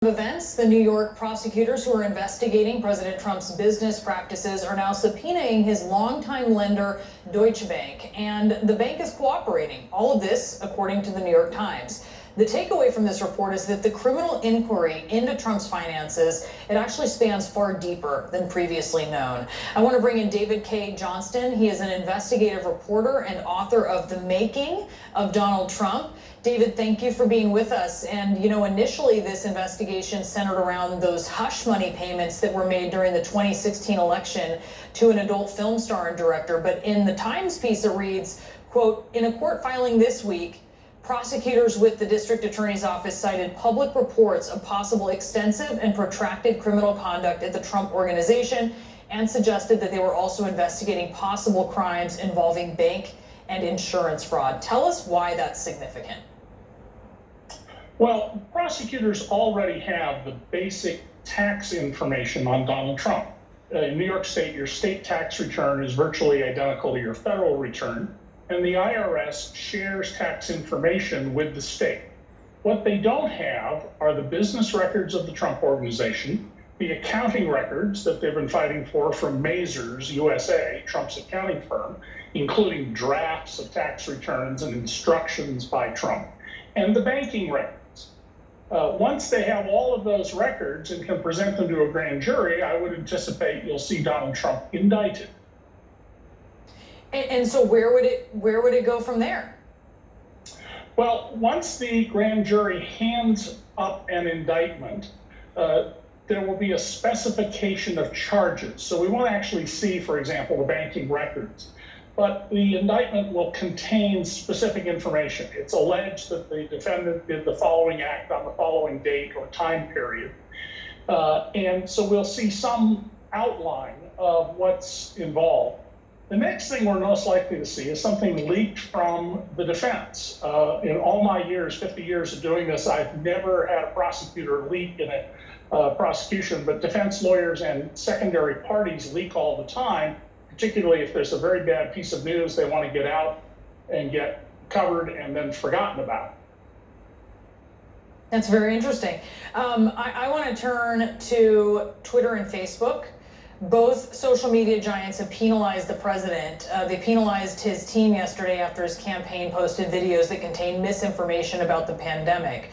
Events, the New York prosecutors who are investigating President Trump's business practices are now subpoenaing his longtime lender, Deutsche Bank, and the bank is cooperating. All of this, according to the New York Times. The takeaway from this report is that the criminal inquiry into Trump's finances, it actually spans far deeper than previously known. I want to bring in David K. Johnston. He is an investigative reporter and author of The Making of Donald Trump. David, thank you for being with us. And, you know, initially this investigation centered around those hush money payments that were made during the 2016 election to an adult film star and director. But in the Times piece, it reads, quote, in a court filing this week, prosecutors with the district attorney's office cited public reports of possible extensive and protracted criminal conduct at the Trump organization and suggested that they were also investigating possible crimes involving bank and insurance fraud. Tell us why that's significant. Well, prosecutors already have the basic tax information on Donald Trump. In New York State, your state tax return is virtually identical to your federal return, and the IRS shares tax information with the state. What they don't have are the business records of the Trump organization, the accounting records that they've been fighting for from Mazars USA, Trump's accounting firm, including drafts of tax returns and instructions by Trump, and the banking records. Once they have all of those records and can present them to a grand jury, I would anticipate you'll see Donald Trump indicted. And so where would it go from there? Well, once the grand jury hands up an indictment, there will be a specification of charges. So we won't actually see, for example, the banking records, but the indictment will contain specific information. It's alleged that the defendant did the following act on the following date or time period. And so we'll see some outline of what's involved. The next thing we're most likely to see is something leaked from the defense. In all my years, 50 years of doing this, I've never had a prosecutor leak in a prosecution, but defense lawyers and secondary parties leak all the time, particularly if there's a very bad piece of news they want to get out and get covered and then forgotten about. That's very interesting. I want to turn to Twitter and Facebook. Both social media giants have penalized the president. They penalized his team yesterday after his campaign posted videos that contain misinformation about the pandemic.